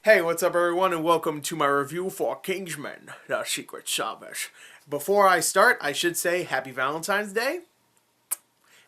Hey, what's up everyone, and welcome to my review for Kingsman, The Secret Service. Before I start, I should say Happy Valentine's Day.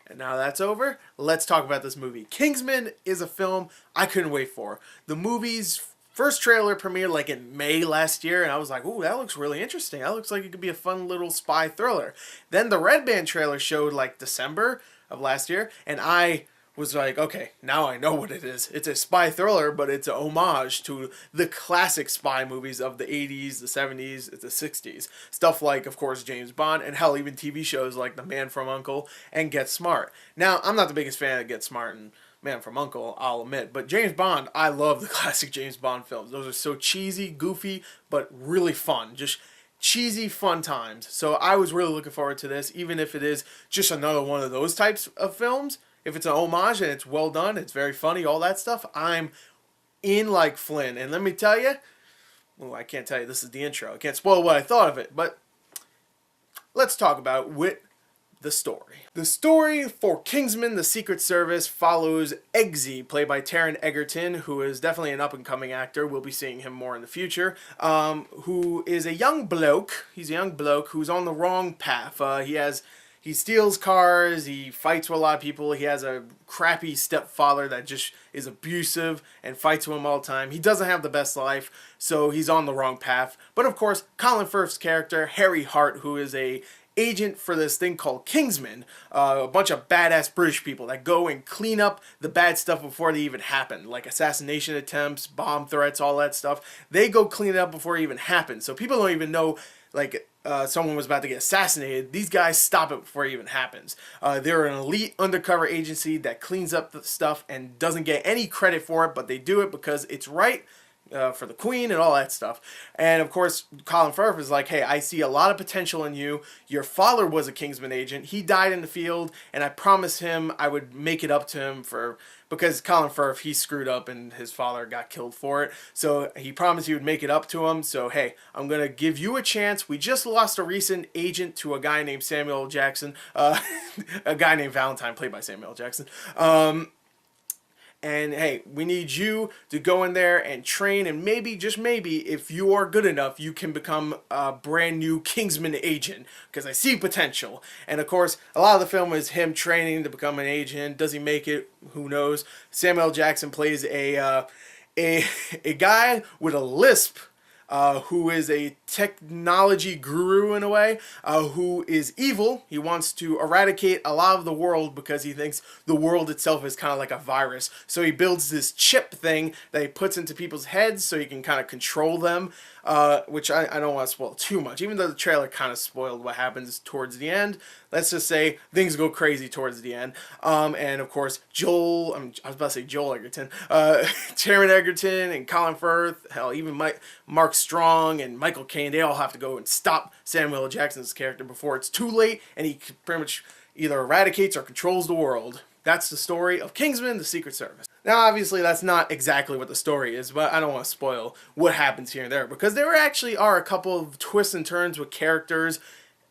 And now that's over, let's talk about this movie. Kingsman is a film I couldn't wait for. The movie's first trailer premiered like in May last year, and I was like, ooh, that looks really interesting. That looks like it could be a fun little spy thriller. Then the Red Band trailer showed like December of last year, and I was like, okay, now I know what it is. It's a spy thriller, but it's a homage to the classic spy movies of the 80s, the 70s, the 60s. Stuff like, of course, James Bond, and hell, even TV shows like The Man from U.N.C.L.E. and Get Smart. Now, I'm not the biggest fan of Get Smart and Man from U.N.C.L.E., I'll admit, but James Bond, I love the classic James Bond films. Those are so cheesy, goofy, but really fun. Just cheesy, fun times. So I was really looking forward to this, even if it is just another one of those types of films. If it's an homage and it's well done, it's very funny, all that stuff, I'm in like Flynn. And let me tell you, well, I can't tell you, this is the intro. I can't spoil what I thought of it, but let's talk about the story. The story for Kingsman, The Secret Service, follows Eggsy, played by Taron Egerton, who is definitely an up-and-coming actor. We'll be seeing him more in the future. Who is a young bloke. He's a young bloke who's on the wrong path. He steals cars, he fights with a lot of people, he has a crappy stepfather that just is abusive and fights with him all the time. He doesn't have the best life, so he's on the wrong path. But of course, Colin Firth's character, Harry Hart, who is a agent for this thing called Kingsman, a bunch of badass British people that go and clean up the bad stuff before they even happen, like assassination attempts, bomb threats, all that stuff. They go clean it up before it even happens, so people don't even know, like, someone was about to get assassinated. These guys stop it before it even happens. They're an elite undercover agency that cleans up the stuff and doesn't get any credit for it, but they do it because it's right for the Queen and all that stuff. And of course, Colin Firth is like, hey, I see a lot of potential in you. Your father was a Kingsman agent. He died in the field, and I promised him I would make it up to him because Colin Firth, he screwed up and his father got killed for it. So he promised he would make it up to him. So, hey, I'm going to give you a chance. We just lost a recent agent to a guy named Samuel Jackson. A guy named Valentine, played by Samuel Jackson. And hey, we need you to go in there and train, and maybe, just maybe, if you are good enough, you can become a brand new Kingsman agent, because I see potential. And of course, a lot of the film is him training to become an agent. Does he make it? Who knows? Samuel Jackson plays a guy with a lisp, who is a technology guru in a way, who is evil. He wants to eradicate a lot of the world because he thinks the world itself is kind of like a virus. So he builds this chip thing that he puts into people's heads so he can kind of control them, which I don't want to spoil too much, even though the trailer kind of spoiled what happens towards the end. Let's just say things go crazy towards the end. And of course, I was about to say Joel Egerton, Taron Egerton and Colin Firth, hell, even Mark Strong and Michael Caine, they all have to go and stop Samuel Jackson's character before it's too late, and he pretty much either eradicates or controls the world. That's the story of Kingsman, The Secret Service. Now, obviously, that's not exactly what the story is, but I don't want to spoil what happens here and there, because there actually are a couple of twists and turns with characters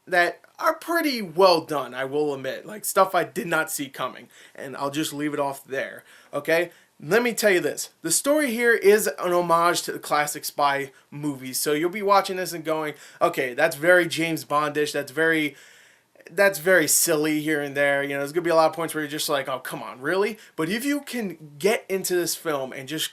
that are pretty well done, I will admit. Like, stuff I did not see coming, and I'll just leave it off there, okay? Let me tell you this. The story here is an homage to the classic spy movies, so you'll be watching this and going, okay, that's very James Bondish, that's very silly here and there. You know, there's going to be a lot of points where you're just like, oh, come on, really? But if you can get into this film and just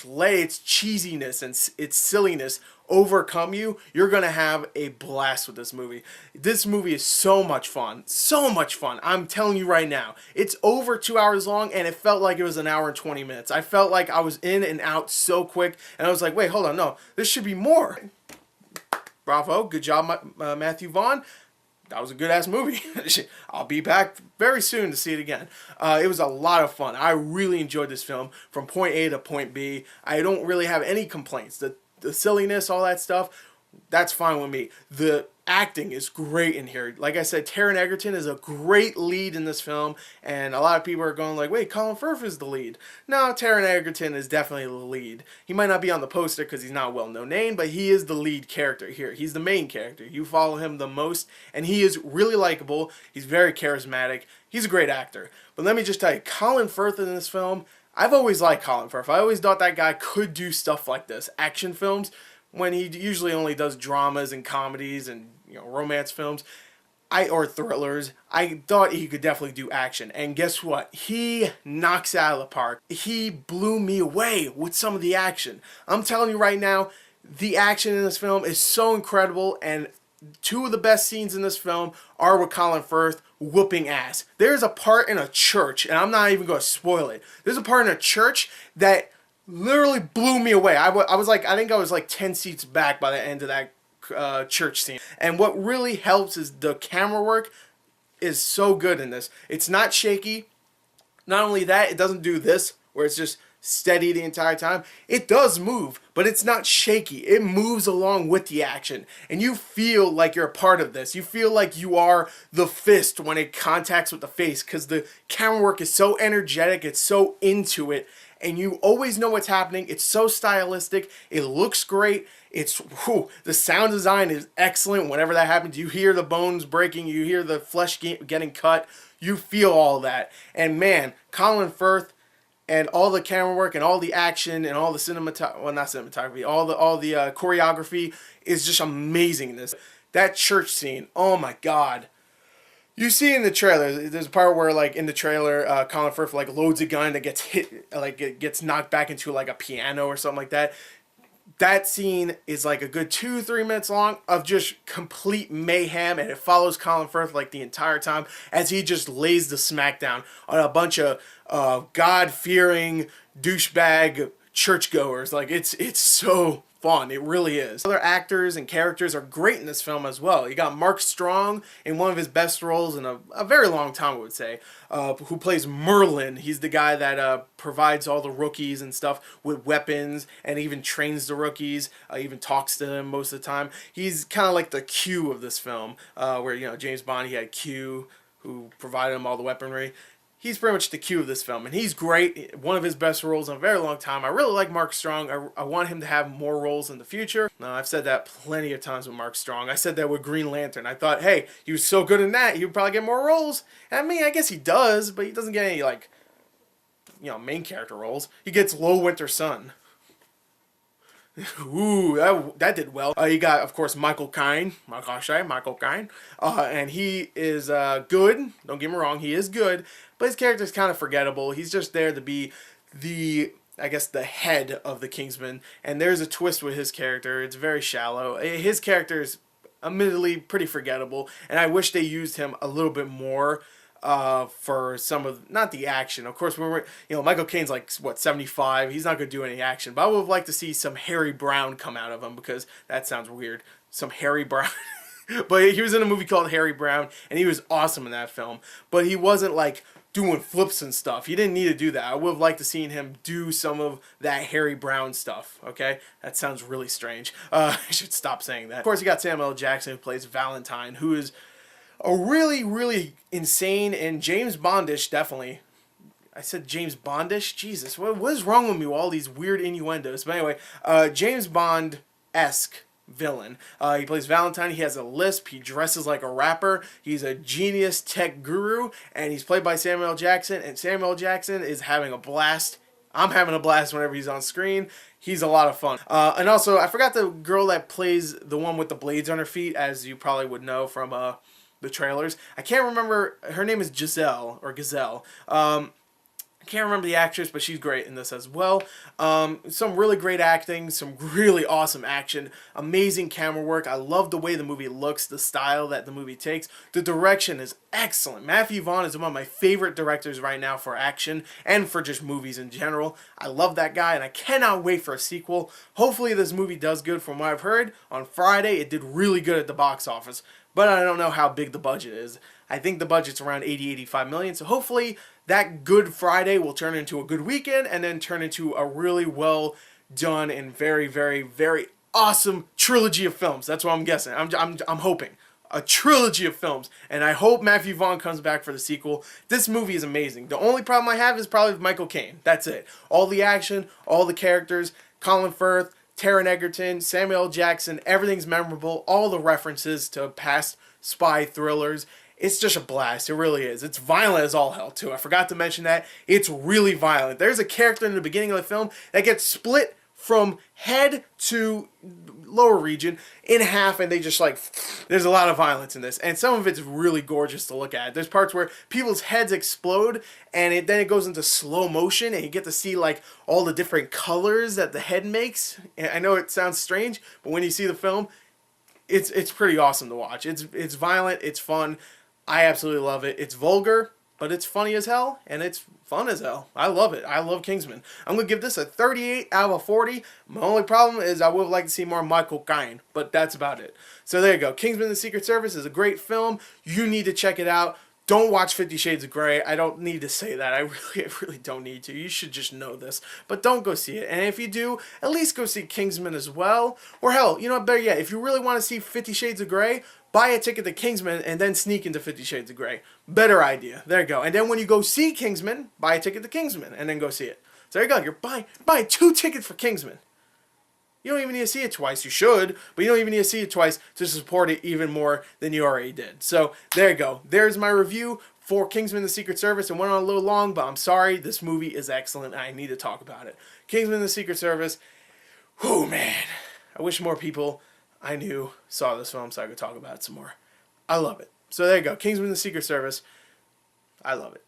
let its cheesiness and its silliness overcome you, you're going to have a blast with this movie. This movie is so much fun. So much fun. I'm telling you right now. It's over 2 hours long, and it felt like it was an hour and 20 minutes. I felt like I was in and out so quick, and I was like, wait, hold on, no, this should be more. Bravo. Good job, Matthew Vaughn. That was a good-ass movie. I'll be back very soon to see it again. It was a lot of fun. I really enjoyed this film from point A to point B. I don't really have any complaints. The silliness, all that stuff, that's fine with me. The acting is great in here. Like I said, Taron Egerton is a great lead in this film, and a lot of people are going like, wait, Colin Firth is the lead. No, Taron Egerton is definitely the lead. He might not be on the poster because he's not a well-known name, but he is the lead character here. He's the main character. You follow him the most, and he is really likable. He's very charismatic. He's a great actor. But let me just tell you, Colin Firth in this film, I've always liked Colin Firth. I always thought that guy could do stuff like this, action films, when he usually only does dramas and comedies and romance films. Or thrillers. I thought he could definitely do action. And guess what? He knocks it out of the park. He blew me away with some of the action. I'm telling you right now, the action in this film is so incredible, and two of the best scenes in this film are with Colin Firth whooping ass. There's a part in a church, and I'm not even going to spoil it. There's a part in a church that literally blew me away. I think I was like 10 seats back by the end of that church scene. And what really helps is the camera work is so good in this. It's not shaky. Not only that, it doesn't do this where it's just steady the entire time. It does move, but it's not shaky. It moves along with the action, and you feel like you're a part of this. You feel like you are the fist when it contacts with the face, because the camera work is so energetic, it's so into it, and you always know what's happening. It's so stylistic. It looks great. The sound design is excellent. Whenever that happens, you hear the bones breaking, you hear the flesh getting cut, you feel all that. And man, Colin Firth and all the camera work and all the action and all the cinematography, all the choreography is just amazing in this. That church scene, oh my god. You see in the trailer, there's a part where, like, in the trailer, Colin Firth, like, loads a gun that gets hit, like, it gets knocked back into, like, a piano or something like that. That scene is, like, a good 2-3 minutes long of just complete mayhem, and it follows Colin Firth, like, the entire time as he just lays the smackdown on a bunch of God-fearing douchebag churchgoers. Like, it's so fun. It really is. Other actors and characters are great in this film as well. You got Mark Strong in one of his best roles in a very long time, I would say, who plays Merlin. He's the guy that provides all the rookies and stuff with weapons and even trains the rookies, even talks to them most of the time. He's kind of like the Q of this film, where, James Bond, he had Q, who provided him all the weaponry. He's pretty much the Q of this film, and he's great. One of his best roles in a very long time. I really like Mark Strong. I want him to have more roles in the future. I've said that plenty of times with Mark Strong. I said that with Green Lantern. I thought, hey, he was so good in that, he would probably get more roles. And I mean, I guess he does, but he doesn't get any, like, main character roles. He gets Low Winter Sun. Ooh, that did well. You got, of course, Michael Caine, and he is good. Don't get me wrong, he is good, but his character is kind of forgettable. He's just there to be the head of the Kingsman, and there's a twist with his character. It's very shallow. His character is admittedly pretty forgettable, and I wish they used him a little bit more for some of, not the action. Of course, Michael Caine's like, what, 75? He's not going to do any action. But I would have liked to see some Harry Brown come out of him, because that sounds weird. Some Harry Brown. But he was in a movie called Harry Brown, and he was awesome in that film. But he wasn't, like, doing flips and stuff. He didn't need to do that. I would have liked to seen him do some of that Harry Brown stuff, okay? That sounds really strange. I should stop saying that. Of course, you got Samuel L. Jackson, who plays Valentine, who is a really, really insane and James Bondish, definitely. I said James Bondish? Jesus, what is wrong with me with all these weird innuendos? But anyway, James Bond-esque villain. He plays Valentine. He has a lisp. He dresses like a rapper. He's a genius tech guru, and he's played by Samuel L. Jackson, and Samuel L. Jackson is having a blast. I'm having a blast whenever he's on screen. He's a lot of fun. And also, I forgot the girl that plays the one with the blades on her feet, as you probably would know from the trailers. I can't remember. Her name is Giselle, or Gazelle. I can't remember the actress, but she's great in this as well. Some really great acting, some really awesome action, amazing camera work. I love the way the movie looks, the style that the movie takes. The direction is excellent. Matthew Vaughn is one of my favorite directors right now for action and for just movies in general. I love that guy, and I cannot wait for a sequel. Hopefully this movie does good. From what I've heard, on Friday it did really good at the box office, but I don't know how big the budget is. I think the budget's around 80-85 million, so hopefully that Good Friday will turn into a good weekend and then turn into a really well done and very, very, very awesome trilogy of films. That's what I'm guessing. I'm hoping. A trilogy of films. And I hope Matthew Vaughn comes back for the sequel. This movie is amazing. The only problem I have is probably with Michael Caine. That's it. All the action, all the characters, Colin Firth, Taron Egerton, Samuel L. Jackson, everything's memorable. All the references to past spy thrillers. It's just a blast. It really is. It's violent as all hell, too. I forgot to mention that. It's really violent. There's a character in the beginning of the film that gets split from head to lower region in half, and they just like, there's a lot of violence in this, and some of it's really gorgeous to look at. There's parts where people's heads explode, and then it goes into slow motion, and you get to see like all the different colors that the head makes. And I know it sounds strange, but when you see the film, it's pretty awesome to watch. It's violent, it's fun. I absolutely love it. It's vulgar, but it's funny as hell, and it's fun as hell. I love it. I love Kingsman. I'm going to give this a 38 out of 40. My only problem is I would like to see more Michael Caine, but that's about it. So there you go. Kingsman: The Secret Service is a great film. You need to check it out. Don't watch 50 Shades of Grey. I don't need to say that. I really don't need to. You should just know this. But don't go see it. And if you do, at least go see Kingsman as well. Or hell, you know what, better yet, if you really want to see 50 Shades of Grey, buy a ticket to Kingsman and then sneak into 50 Shades of Grey. Better idea. There you go. And then when you go see Kingsman, buy a ticket to Kingsman and then go see it. So there you go. You're buying 2 tickets for Kingsman. You don't even need to see it twice. You should, but you don't even need to see it twice to support it even more than you already did. So there you go. There's my review for Kingsman: The Secret Service. It went on a little long, but I'm sorry. This movie is excellent. I need to talk about it. Kingsman: The Secret Service. Whew, man. I wish more people I knew saw this film so I could talk about it some more. I love it. So there you go. Kingsman: The Secret Service. I love it.